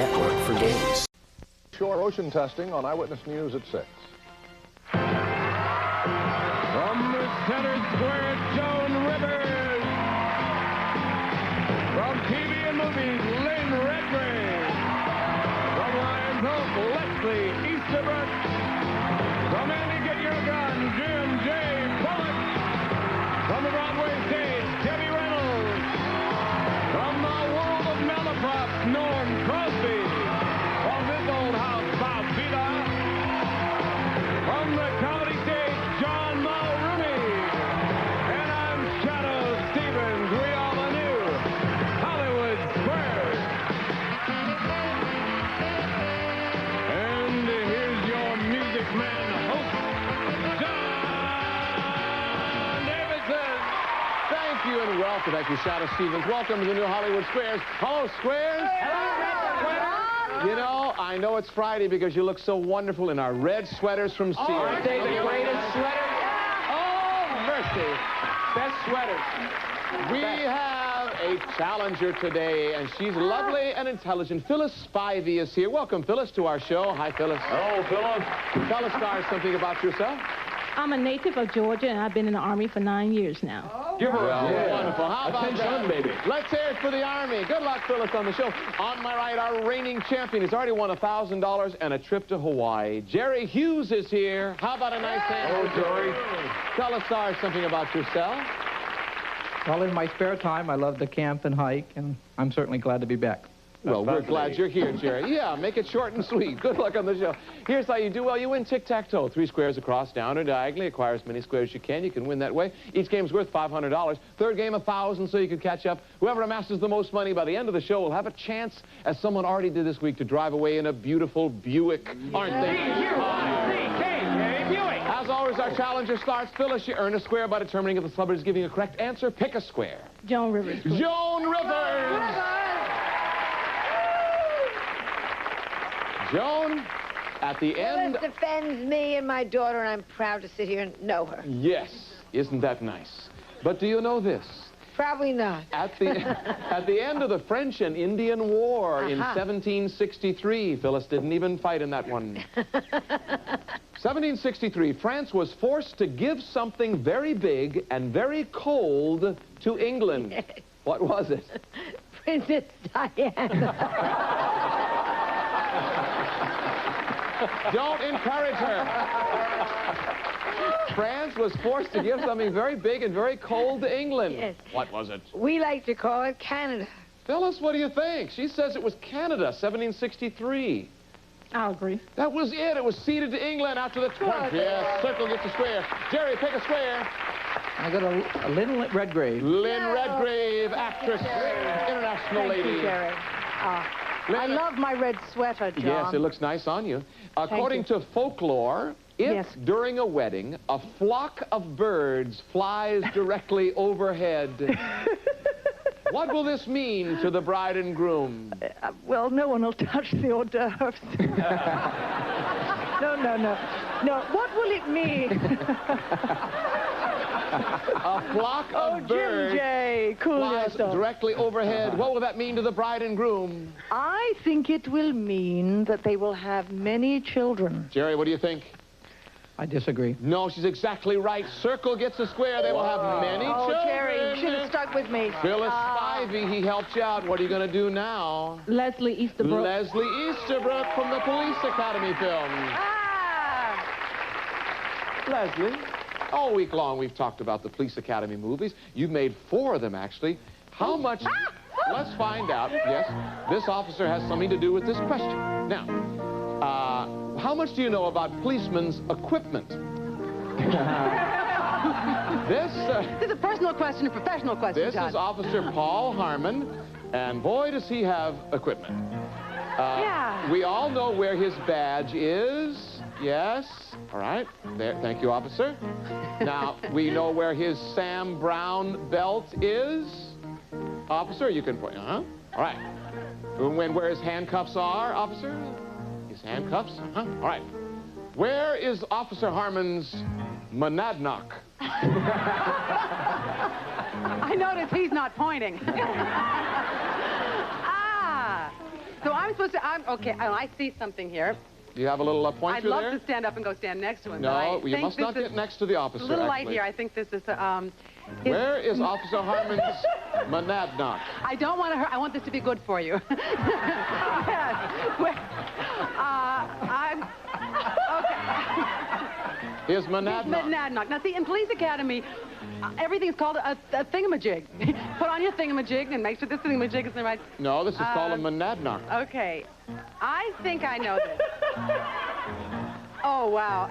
network for gays. Shore ocean testing on Eyewitness News at 6. From the center square, Joan Rivers. From TV and movies, Lynn Redgrave. From Lions Hope, Leslie Easterbrook. From Andy Get Your Gun, Jim J. Bullock. From the Broadway stage, Debbie Reynolds. From the world of malaprop, Norm Crosby. From this old house, Bob Vila. From the comedy stage, John Mulrooney. And I'm Shadow Stevens. We are the new Hollywood Squares. And here's your music man host, John Davidson. Thank you and welcome. Thank you, Shadow Stevens. Welcome to the new Hollywood Squares. Hello, Squares. You know, I know it's Friday because you look so wonderful in our red sweaters from Sears. Aren't they the greatest sweaters? Oh, mercy. Best sweaters. We have a challenger today, and she's lovely and intelligent. Phyllis Spivey is here. Welcome, Phyllis, to our show. Hi, Phyllis. Hello, Phyllis. Tell us, stars, something about yourself. I'm a native of Georgia, and I've been in the Army for 9 years now. Give her a Wonderful. How about attention, that? baby. Let's hear it for the Army. Good luck, Phyllis, on the show. On my right, our reigning champion. He's already won $1,000 and a trip to Hawaii. Jerry Hughes is here. How about a nice hand? Hello, Jerry. Tell us, stars, something about yourself. Well, in my spare time, I love to camp and hike, and I'm certainly glad to be back. Well, we're glad you're here, Jerry. Yeah, make it short and sweet. Good luck on the show. Here's how you do. Well, you win tic-tac-toe. 3 squares across, down or diagonally. Acquire as many squares as you can. You can win that way. Each game's worth $500. Third game, $1,000, so you can catch up. Whoever amasses the most money by the end of the show will have a chance, as someone already did this week, to drive away in a beautiful Buick. Aren't they? As always, our challenger starts. Phyllis, you earn a square by determining if the celebrity is giving a correct answer. Pick a square. Joan Rivers. please. Joan Rivers! Joan, at the end... Phyllis defends me and my daughter, and I'm proud to sit here and know her. Yes, isn't that nice? But do you know this? Probably not. At the end of the French and Indian War in 1763, Phyllis didn't even fight in that one. 1763, France was forced to give something very big and very cold to England. What was it? Princess Diana. Don't encourage her. France was forced to give something very big and very cold to England. Yes. What was it? We like to call it Canada. Phyllis, what do you think? She says it was Canada, 1763. I'll agree. That was it. It was ceded to England after the 20th. Yes, circle gets a square. Jerry, pick a square. I got a Lynn Redgrave. Lynn Redgrave, actress, international Thank lady. you, Jerry. I love my red sweater, John. Yes, it looks nice on you. According to folklore, if during a wedding, a flock of birds flies directly overhead, what will this mean to the bride and groom? Well, no one will touch the hors d'oeuvres. No. What will it mean? A flock of birds Jim J., cool flies yourself. directly overhead. What will that mean to the bride and groom? I think it will mean that they will have many children. Jerry, what do you think? I disagree. No, she's exactly right. Circle gets a square. They will have many children. Jerry, you should have stuck with me. Phyllis Spivey, he helped you out. What are you going to do now? Leslie Easterbrook. Leslie Easterbrook from the Police Academy film. Leslie, all week long we've talked about the Police Academy movies. You've made 4 of them, actually. How much... Let's find out. Yes, this officer has something to do with this question. Now, how much do you know about policemen's equipment? This is a personal question, a professional question, This is Officer Paul Harmon, and boy, does he have equipment. We all know where his badge is. Yes. All right. There. Thank you, officer. Now, we know where his Sam Brown belt is. Officer, you can point. All right. Where his handcuffs are, officer? His handcuffs? All right. Where is Officer Harmon's monadnock? I notice he's not pointing. So I'm supposed to? Okay, I see something here. Do you have a little pointer there? I'd love to stand up and go stand next to him. No, you must not get next to the officer, a little actually. light here. I think this is... Where is Officer Harmon's monadnock? I don't want to hurt. I want this to be good for you. I'm... Okay. His monadnock. Monadnock. Now, see, in Police Academy, everything's called a thingamajig. Put on your thingamajig and make sure this thingamajig is in the right... No, this is called a monadnock. Okay. I think I know this. Oh, wow.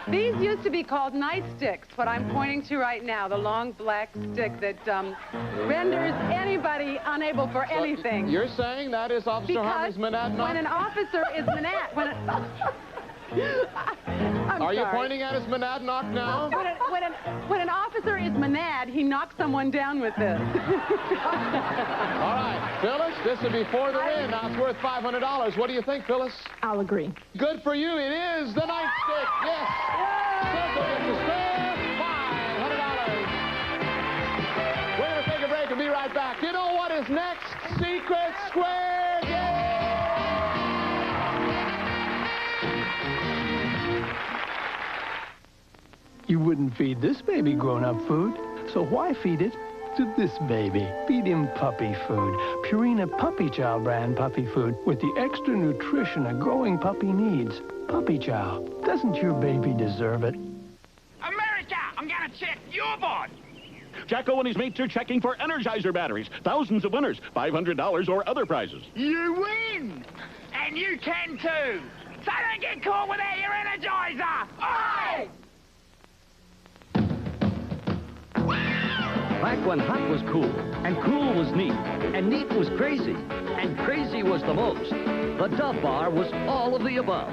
These used to be called nightsticks, what I'm pointing to right now, the long black stick that renders anybody unable for anything. You're saying that is Officer Harmon's monadnock? When an officer is Are you pointing at his monadnock now? When an officer is monad, he knocks someone down with this. All right, Phyllis, this will be for the win. Now it's worth $500. What do you think, Phyllis? I'll agree. Good for you. It is the nightstick. Yes. Circle gets a spare $500. We're going to take a break and be right back. You know what is next? Secret Square Game. You wouldn't feed this baby grown-up food, so why feed it to this baby? Feed him puppy food. Purina Puppy Chow brand puppy food with the extra nutrition a growing puppy needs. Puppy Chow. Doesn't your baby deserve it? America! I'm gonna check your board! Jacko and his mates are checking for Energizer batteries. Thousands of winners, $500 or other prizes. You win! And you can too! So don't get caught without your Energizer! Oi! Back when hot was cool, and cool was neat, and neat was crazy, and crazy was the most, the Dove Bar was all of the above.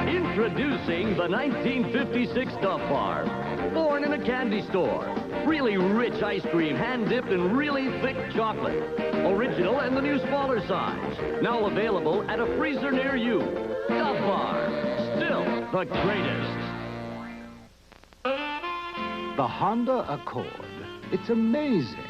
Introducing the 1956 Dove Bar. Born in a candy store. Really rich ice cream, hand-dipped in really thick chocolate. Original and the new smaller size. Now available at a freezer near you. Dove Bar. Still the greatest. The Honda Accord. It's amazing.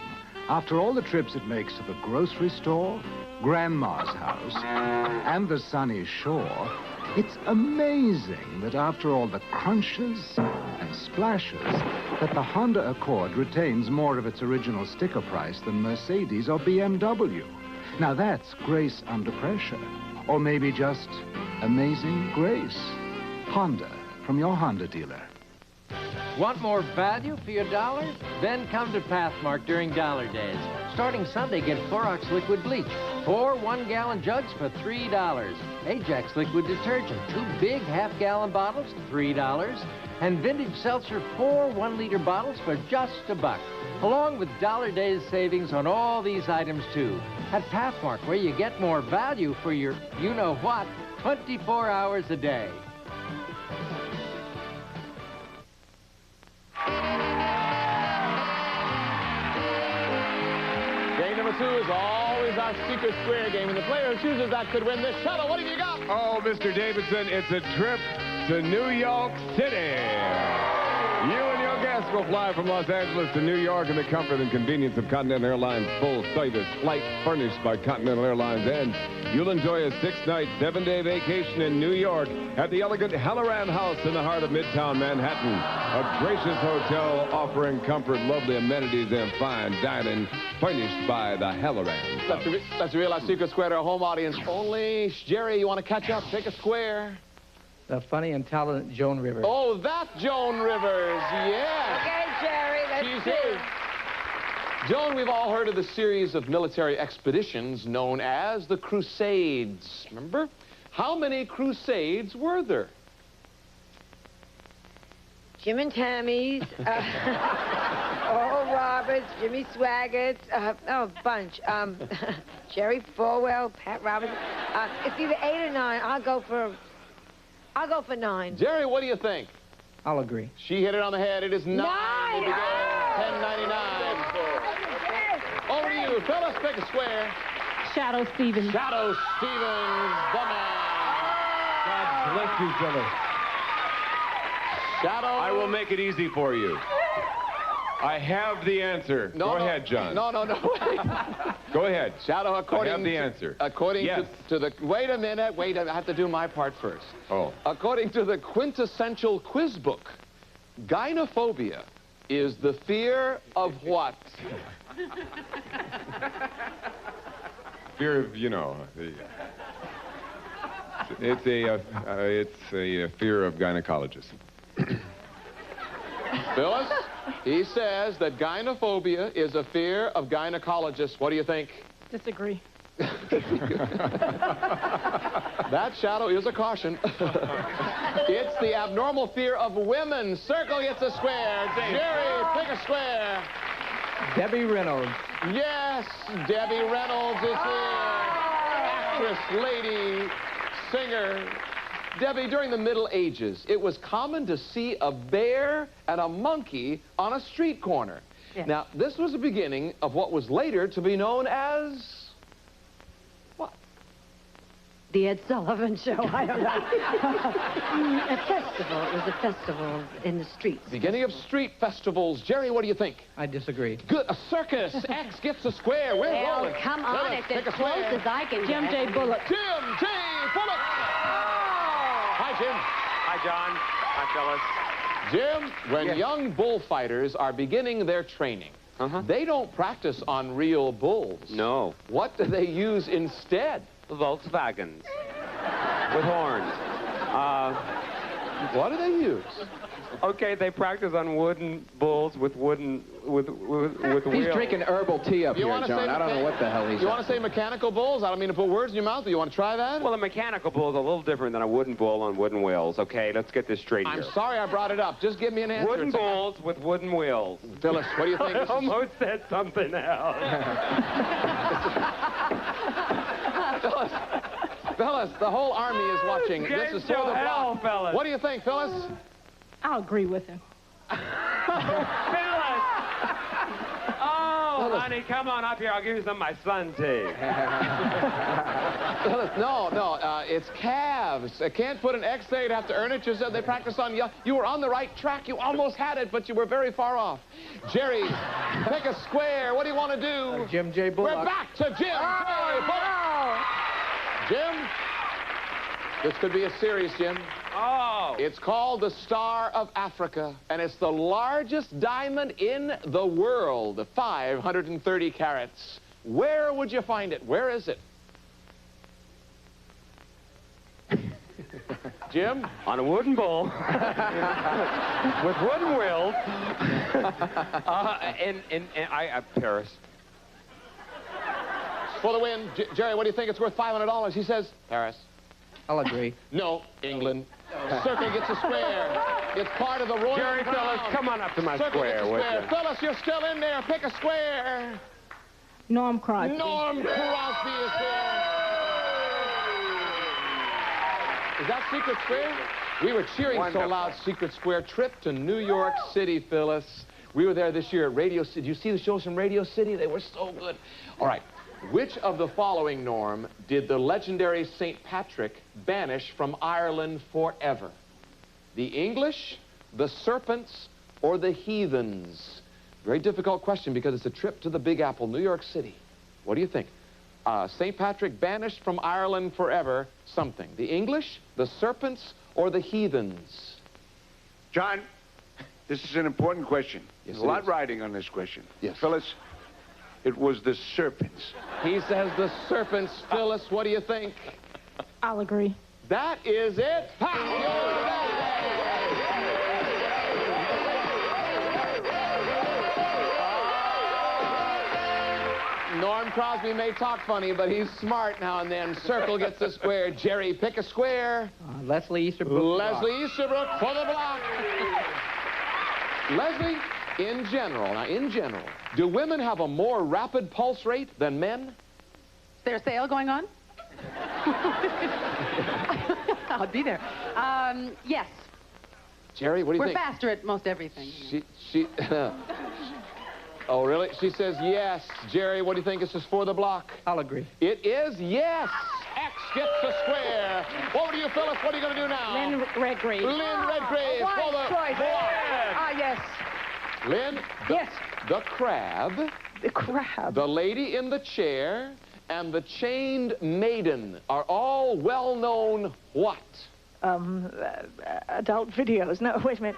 After all the trips it makes to the grocery store, Grandma's house, and the sunny shore, it's amazing that after all the crunches and splashes, that the Honda Accord retains more of its original sticker price than Mercedes or BMW. Now that's grace under pressure. Or maybe just amazing grace. Honda, from your Honda dealer. Want more value for your dollar? Then come to Pathmark during Dollar Days. Starting Sunday, get Clorox Liquid Bleach. 4 one-gallon jugs for $3. Ajax Liquid Detergent. 2 big half-gallon bottles, $3. And Vintage Seltzer, 4 one-liter bottles for just $1. Along with Dollar Days savings on all these items, too. At Pathmark, where you get more value for your you-know-what 24 hours a day. Game number 2 is always our secret square game, and the player who chooses that could win this shuttle. What have you got? Oh, Mr. Davidson, it's a trip to New York City. You and your guests will fly from Los Angeles to New York in the comfort and convenience of Continental Airlines full-service flight furnished by Continental Airlines, and you'll enjoy a 6-night, 7-day vacation in New York at the elegant Halloran House in the heart of Midtown Manhattan. A gracious hotel offering comfort, lovely amenities, and fine dining furnished by the Halloran. Let's realize secret square to our home audience only. Jerry, you want to catch up? Take a square. The funny and talented Joan Rivers. Oh, that Joan Rivers, yeah. Okay, Jerry, let's see. Joan, we've all heard of the series of military expeditions known as the Crusades. Remember? How many Crusades were there? Jim and Tammy's, Oral Roberts, Jimmy Swaggart's, a bunch. Jerry Falwell, Pat Roberts. It's either 8 or 9. I'll go for 9. Jerry, what do you think? I'll agree. She hit it on the head. It is 9. 9! $10.99. Over to you. Phyllis, pick a square. Shadow Stevens. Shadow Stevens, the man. God bless you, Phyllis. Shadow. I will make it easy for you. I have the answer. Go ahead, John. No. Go ahead. Shadow, according I have the answer. According Yes. to the... Wait a minute. I have to do my part first. Oh. According to the quintessential quiz book, gynophobia is the fear of what? Fear of, it's a fear of gynecologists. Phyllis, he says that gynophobia is a fear of gynecologists. What do you think? Disagree. That, Shadow, is a caution. It's the abnormal fear of women. Circle gets a square. Jerry, pick a square. Debbie Reynolds. Yes, Debbie Reynolds is here. Actress, lady, singer. Debbie, during the Middle Ages, it was common to see a bear and a monkey on a street corner. Yes. Now, this was the beginning of what was later to be known as... The Ed Sullivan Show, I don't know. A festival. It was a festival in the streets. Beginning of street festivals. Jerry, what do you think? I disagree. Good. A circus. X gets a square. We're Well, rolling. come on, Phyllis, it's pick as a close square. as I can Jim get. J. Bullock. Jim J. Bullock. Hi, Jim. Hi, John. Hi, Phyllis. Jim, when young bullfighters are beginning their training, they don't practice on real bulls. No. What do they use instead? Volkswagens. With horns. What do they use? Okay, they practice on wooden bulls with wooden with He's wheels. drinking herbal tea up You here, wanna John. say I don't know what the hell he's You want to say mechanical bulls? I don't mean to put words in your mouth, but you want to try that? Well, a mechanical bull is a little different than a wooden bull on wooden wheels. Okay, let's get this straight here. I'm sorry I brought it up. Just give me an answer. Wooden bulls with wooden wheels. Phyllis, what do you think? I almost said something else. Phyllis, the whole army is watching. This is for the hell, block. Phyllis. What do you think, Phyllis? I'll agree with him. Phyllis! Oh, honey, come on up here. I'll give you some of my sun tea. Phyllis, no, it's calves. I can't put an X there. You'd have to earn it yourself. They practice on you. You were on the right track. You almost had it, but you were very far off. Jerry, pick a square. What do you want to do? Jim J. Bullock. We're back to Jim J. Bullock. Jim, this could be a series, Jim. Oh. It's called the Star of Africa, and it's the largest diamond in the world, 530 carats. Where would you find it? Where is it? Jim? On a wooden bull. With wooden wheels. in Paris. For the win. Jerry, what do you think? It's worth $500. He says, Paris. I'll agree. No, England. Circle gets a square. It's part of the royal Jerry, crown. Phyllis, come on up to my Circle square, gets a would square. you? Phyllis, you're still in there. Pick a square. Norm Crosby. Norm Crosby is here. Is that Secret Square? We were cheering so loud, Secret Square. Trip to New York City, Phyllis. We were there this year at Radio City. Did you see the shows from Radio City? They were so good. All right. Which of the following, Norm, did the legendary St. Patrick banish from Ireland forever? The English, the serpents, or the heathens? Very difficult question because it's a trip to the Big Apple, New York City. What do you think? St. Patrick banished from Ireland forever something. The English, the serpents, or the heathens? John, this is an important question. Yes, There's a lot riding on this question. Yes. Phyllis, it was the serpents. He says the serpents. Phyllis, what do you think? I'll agree. That is it. Norm Crosby may talk funny, but he's smart now and then. Circle gets a square. Jerry, pick a square. Leslie Easterbrook. Leslie Easterbrook for the block. Leslie, in general, do women have a more rapid pulse rate than men? Is there a sale going on? I'll be there. Yes. Jerry, what do you We're think? faster at most everything. She Oh, really? She says yes. Jerry, what do you think? This is for the block. I'll agree. It is yes. X gets the square. Over to you, Phyllis. What are you going to do now? Lynn Redgrave. Lynn Redgrave for the block. Ah, yes. Lynn? Yes. The crab. The crab. The lady in the chair and the chained maiden are all well-known what? Adult videos. No, wait a minute.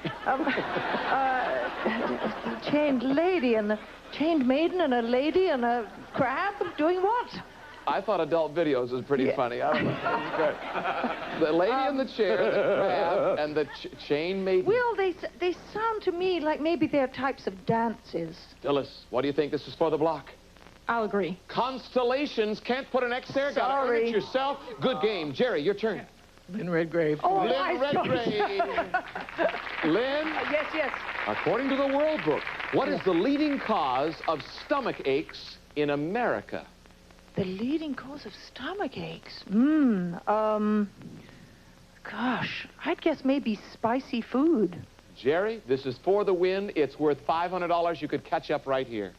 The chained lady and the chained maiden and a lady and a crab doing what? I thought adult videos was pretty funny. I don't know. That was good. The lady in the chair, the crab, and the chain maiden. Well, they sound to me like maybe they're types of dances. Phyllis, what do you think this is for the block? I'll agree. Constellations. Can't put an X there. Gotta earn Sorry. it yourself. Good game. Jerry, your turn. Lynn Redgrave. Oh, Lynn nice Redgrave. Lynn? Yes, yes. According to the World Book, what is the leading cause of stomach aches in America? The leading cause of stomach aches? Gosh, I'd guess maybe spicy food. Jerry, this is for the win. It's worth $500. You could catch up right here.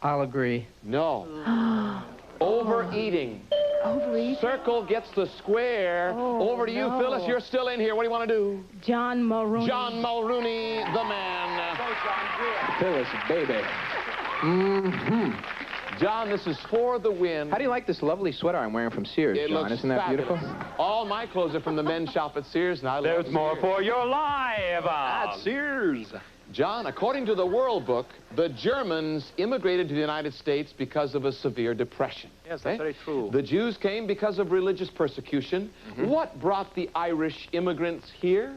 I'll agree. No. Overeating. Overeating? Circle gets the square. Oh, Over to you, no. Phyllis. You're still in here. What do you want to do? John Mulrooney. John Mulrooney, the man. Phyllis, baby. John, this is for the win. How do you like this lovely sweater I'm wearing from Sears, It John? looks Isn't that fabulous. beautiful? All my clothes are from the men's shop at Sears, and I love There's more Sears. for your live at Sears. John, according to the World Book, the Germans immigrated to the United States because of a severe depression. Yes, that's very true. The Jews came because of religious persecution. What brought the Irish immigrants here?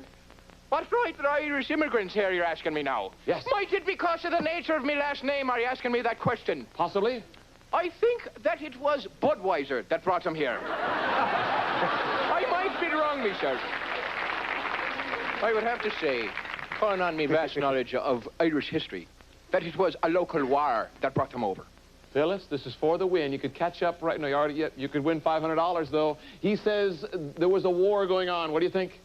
What brought the Irish immigrants here, you're asking me now? Yes. Might it because of the nature of my last name, are you asking me that question? Possibly. I think that it was Budweiser that brought them here. I might be wrong, myself. I would have to say, calling on me vast knowledge of Irish history, that it was a local war that brought them over. Phyllis, this is for the win. You could catch up right now. You could win $500, though. He says there was a war going on. What do you think?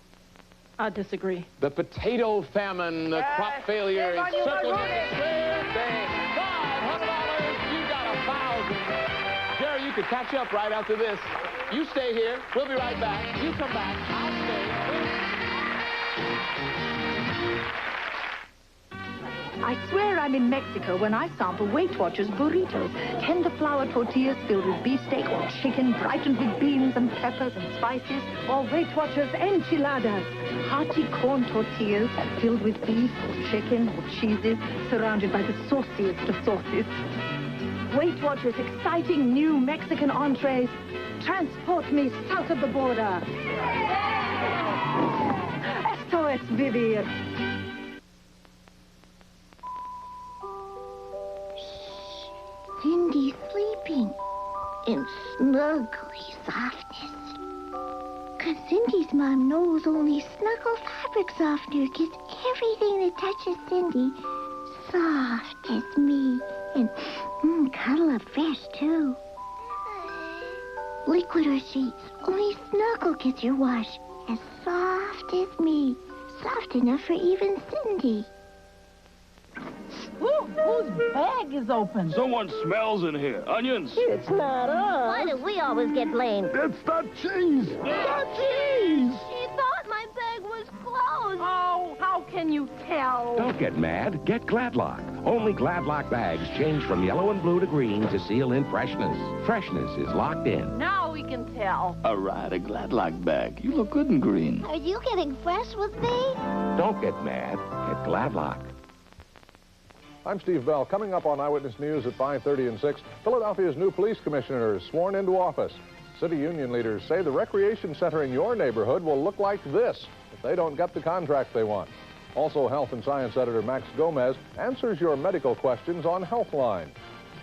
I disagree. The potato famine, the crop failure. Circle gets square. Bang. $500. You got 1,000. Jerry, you could catch up right after this. You stay here. We'll be right back. You come back. I'll stay. I swear I'm in Mexico when I sample Weight Watchers burritos. Tender flour tortillas filled with beefsteak or chicken, brightened with beans and peppers and spices. Or Weight Watchers enchiladas. Hearty corn tortillas filled with beef or chicken or cheeses, surrounded by the sauciest of sauces. Weight Watchers' exciting new Mexican entrees. Transport me south of the border. Esto es vivir. Cindy's sleeping in snuggly softness. 'Cause Cindy's mom knows only Snuggle Fabric Softener gets everything that touches Cindy soft as me. And cuddle up fresh, too. Liquid or sheets, only Snuggle gets your wash as soft as me. Soft enough for even Cindy. Ooh, whose bag is open? Someone smells in here. Onions. It's not us. Why do we always get blamed? It's the cheese. The cheese. She thought my bag was closed. Oh, how can you tell? Don't get mad. Get Gladlock. Only Gladlock bags change from yellow and blue to green to seal in freshness. Freshness is locked in. Now we can tell. All right, a Gladlock bag. You look good in green. Are you getting fresh with me? Don't get mad. Get Gladlock. I'm Steve Bell. Coming up on Eyewitness News at 5:30 and 6, Philadelphia's new police commissioner is sworn into office. City union leaders say the recreation center in your neighborhood will look like this if they don't get the contract they want. Also, health and science editor Max Gomez answers your medical questions on Healthline.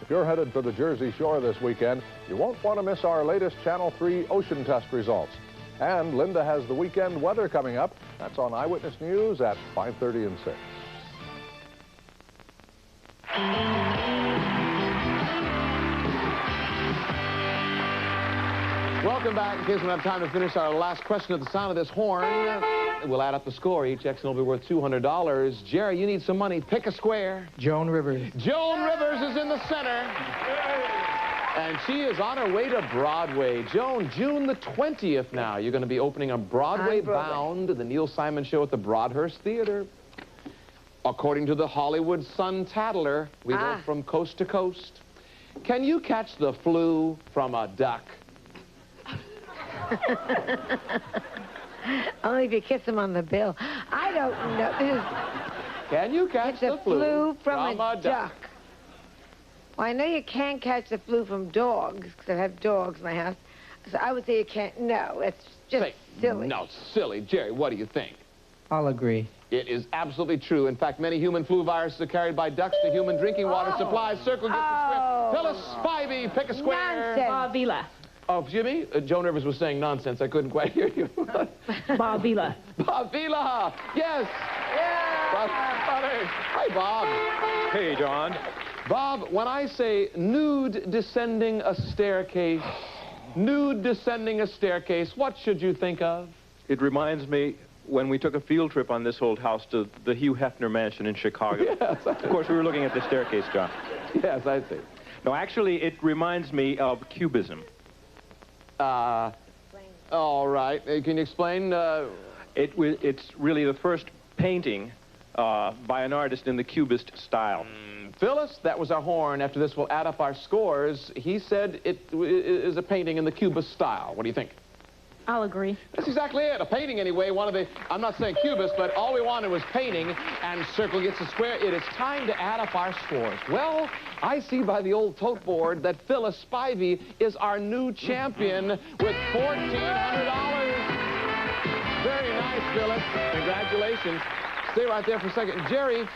If you're headed for the Jersey Shore this weekend, you won't want to miss our latest Channel 3 ocean test results. And Linda has the weekend weather coming up. That's on Eyewitness News at 5:30 and 6. Welcome back. In case we don't have time to finish our last question at the sound of this horn, we'll add up the score. Each X will be worth $200. Jerry, you need some money. Pick a square. Joan Rivers. Joan Rivers is in the center. And she is on her way to Broadway. Joan, June the 20th now. You're going to be opening a Broadway Bound, the Neil Simon Show at the Broadhurst Theater. According to the Hollywood Sun-Tattler, we go from coast to coast. Can you catch the flu from a duck? Only if you kiss him on the bill. I don't know. Can you catch the flu from a duck? Well, I know you can't catch the flu from dogs, because I have dogs in my house. So I would say you can't. No, it's just silly. No, silly. Jerry, what do you think? I'll agree. It is absolutely true. In fact, many human flu viruses are carried by ducks to human drinking water supplies. Circle gets a square. Phyllis Spivey, pick a square. Nonsense. Vila. Oh, Jimmy? Joan Rivers was saying nonsense. I couldn't quite hear you. Bob Vila. Bob Vila. Yes. Yeah. Hi, Bob. Hey, John. Bob, when I say nude descending a staircase, what should you think of? It reminds me when we took a field trip on this old house to the Hugh Hefner mansion in Chicago. Yes. Of course, we were looking at the staircase, John. Yes, I see. No, actually, it reminds me of Cubism. All right. Can you explain? It's really the first painting by an artist in the Cubist style. Phyllis, that was our horn. After this, we'll add up our scores. He said it is a painting in the Cubist style. What do you think? I'll agree. That's exactly it. A painting, anyway. I'm not saying Cubist, but all we wanted was painting, and circle gets a square. It is time to add up our scores. Well, I see by the old tote board that Phyllis Spivey is our new champion with $1,400. Very nice, Phyllis. Congratulations. Stay right there for a second. Jerry,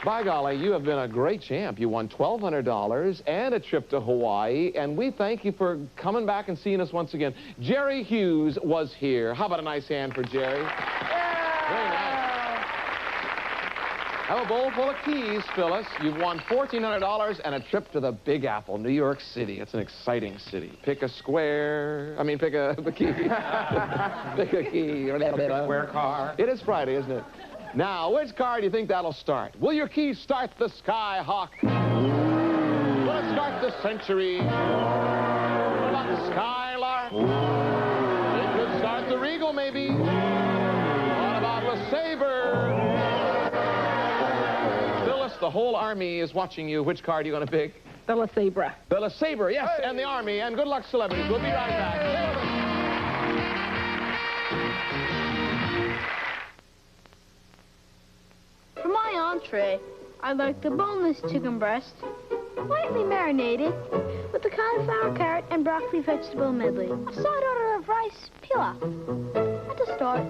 by golly, you have been a great champ. You won $1,200 and a trip to Hawaii, and we thank you for coming back and seeing us once again. Jerry Hughes was here. How about a nice hand for Jerry? Very nice. Have a bowl full of keys, Phyllis. You've won $1,400 and a trip to the Big Apple, New York City. It's an exciting city. Pick a square. I mean, pick a key. Pick a key. Square car. It is Friday, isn't it? Now, which car do you think that'll start? Will your key start the Skyhawk? Will it start the Century? What about the Skylark? It could start the Regal, maybe. What about the Sabre? Phyllis, the whole army is watching you. Which car are you going to pick? The LeSabre. The LeSabre, yes, and the army. And good luck, celebrities. We'll be right back. For my entree, I like the boneless chicken breast, lightly marinated, with the cauliflower, carrot, and broccoli vegetable medley. A side order of rice pilaf. At the start,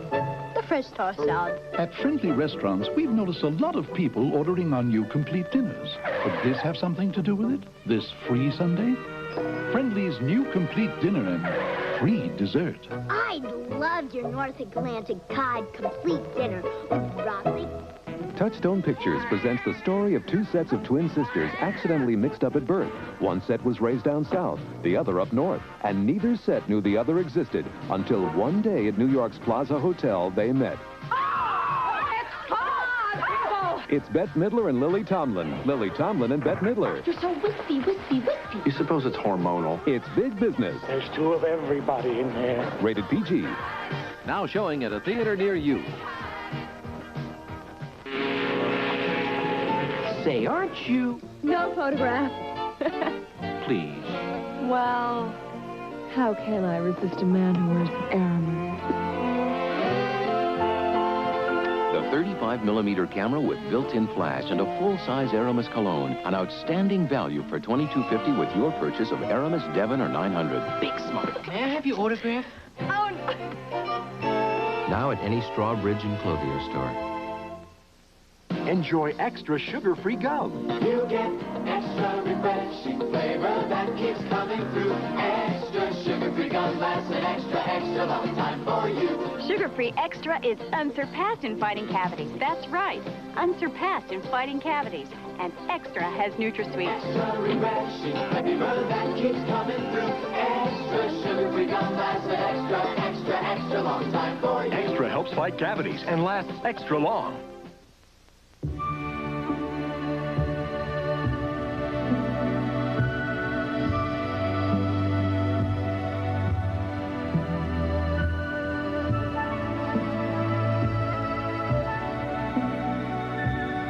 the fresh tossed salad. At friendly restaurants, we've noticed a lot of people ordering our new complete dinners. Could this have something to do with it? This free Sunday? Friendly's new complete dinner and free dessert. I love your North Atlantic Cod complete dinner with broccoli. Touchstone Pictures presents the story of two sets of twin sisters accidentally mixed up at birth. One set was raised down south, the other up north, and neither set knew the other existed until one day at New York's Plaza Hotel they met. It's Bette Midler and Lily Tomlin. Lily Tomlin and Bette Midler. You're so wispy, wispy, wispy. You suppose it's hormonal? It's big business. There's two of everybody in there. Rated PG. Now showing at a theater near you. Say, aren't you? No photograph. Please. Well, how can I resist a man who wears Aramis? The 35mm camera with built-in flash and a full-size Aramis cologne. An outstanding value for $22.50 with your purchase of Aramis Devon or 900. Big smart. May I have your autograph? Oh, no. Now at any Strawbridge and Clothier store. Enjoy extra sugar-free gum. You get extra refreshing flavor that keeps coming through. Extra sugar-free gum lasts an extra long time for you. Sugar-free extra is unsurpassed in fighting cavities. That's right, unsurpassed in fighting cavities. And extra has NutraSweet. Extra refreshing flavor that keeps coming through. Extra sugar-free gum lasts an extra long time for you. Extra helps fight cavities and lasts extra long.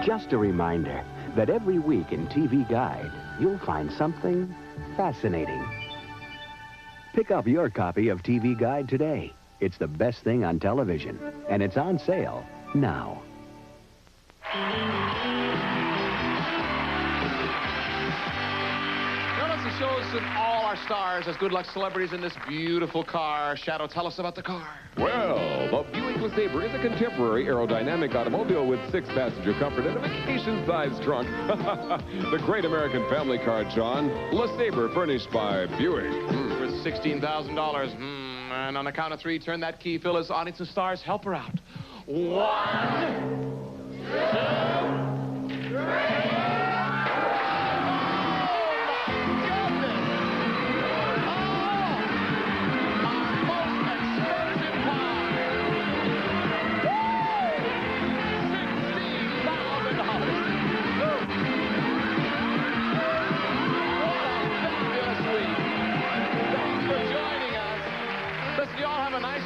Just a reminder that every week in TV Guide, you'll find something fascinating. Pick up your copy of TV Guide today. It's the best thing on television, and it's on sale now. It shows all our stars as good luck celebrities in this beautiful car. Shadow, tell us about the car. Well, the Buick LeSabre is a contemporary aerodynamic automobile with 6-passenger comfort and a vacation-sized trunk. The great American family car, John. LeSabre, furnished by Buick. For $16,000. And on the count of 3, turn that key, Phyllis. Audience and stars, help her out. 1, 2, 3.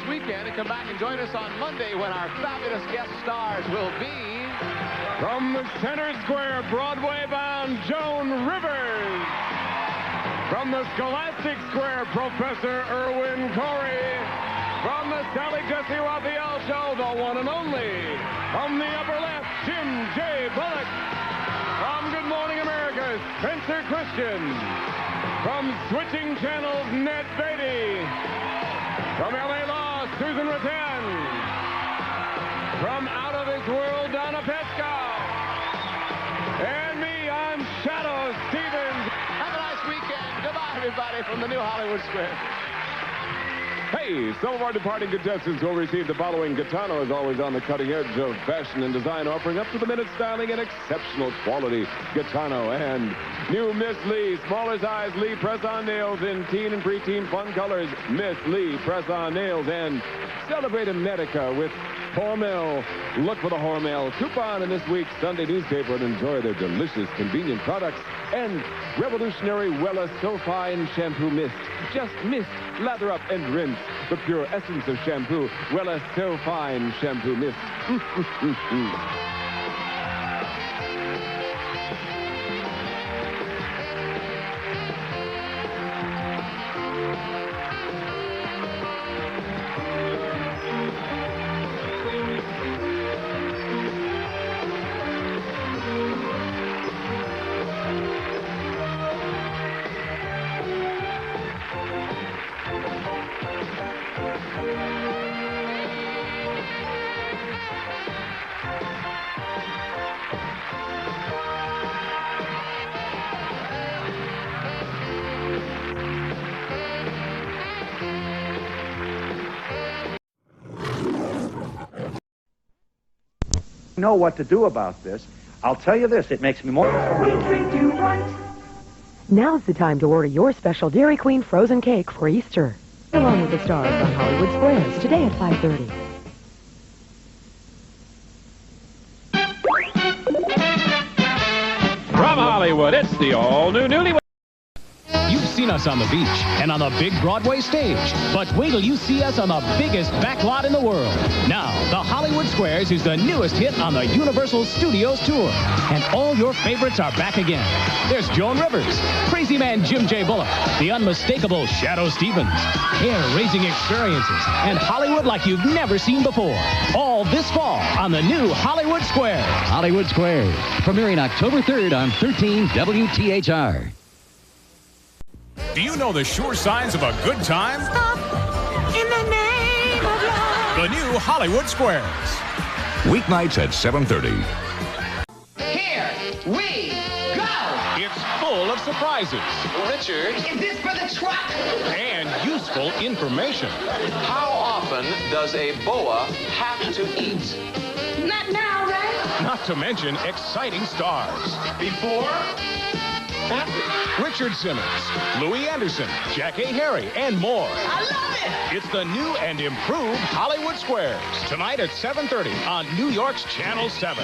Weekend and come back and join us on Monday when our fabulous guest stars will be... From the Center Square Broadway-bound Joan Rivers. From the Scholastic Square, Professor Irwin Corey. From the Sally Jesse Raphael Show, the one and only. From the upper left, Jim J. Bullock. From Good Morning America, Spencer Christian. From Switching Channels, Ned Beatty. From L.A. Law, Susan Rattan. From Out of This World, Donna Pesca. And me, I'm Shadow Stevens. Have a nice weekend. Goodbye, everybody, from the new Hollywood Square. Hey, some of our departing contestants will receive the following. Gitano is always on the cutting edge of fashion and design, offering up-to-the-minute styling and exceptional quality. Gitano and new Miss Lee, smaller size Lee press-on nails in teen and preteen fun colors. Miss Lee press-on nails, and celebrate America with Hormel. Look for the Hormel coupon in this week's Sunday newspaper and enjoy their delicious, convenient products and revolutionary Wella So Fine Shampoo Mist. Just mist, lather up, and rinse. The pure essence of shampoo, Wella So Fine Shampoo Mist. Know what to do about this. I'll tell you this, it makes me more... Now's the time to order your special Dairy Queen frozen cake for Easter. Along with the stars on Hollywood Squares today at 5:30. From Hollywood, it's the all-new Newlywed. You've seen us on the beach and on the big Broadway stage, but wait till you see us on the biggest backlot in the world. Now, the Hollywood Squares is the newest hit on the Universal Studios tour, and all your favorites are back again. There's Joan Rivers, Crazy Man Jim J. Bullock, the unmistakable Shadow Stevens, hair-raising experiences, and Hollywood like you've never seen before. All this fall on the new Hollywood Squares. Hollywood Squares, premiering October 3rd on 13 WTHR. Do you know the sure signs of a good time? In the name of love. The new Hollywood Squares. Weeknights at 7:30. Here we go. It's full of surprises. Richard. Is this for the truck? And useful information. How often does a boa have to eat? Not now, right? Not to mention exciting stars. Before? Richard Simmons, Louis Anderson, Jack A. Harry, and more. I love it! It's the new and improved Hollywood Squares. Tonight at 7:30 on New York's Channel 7.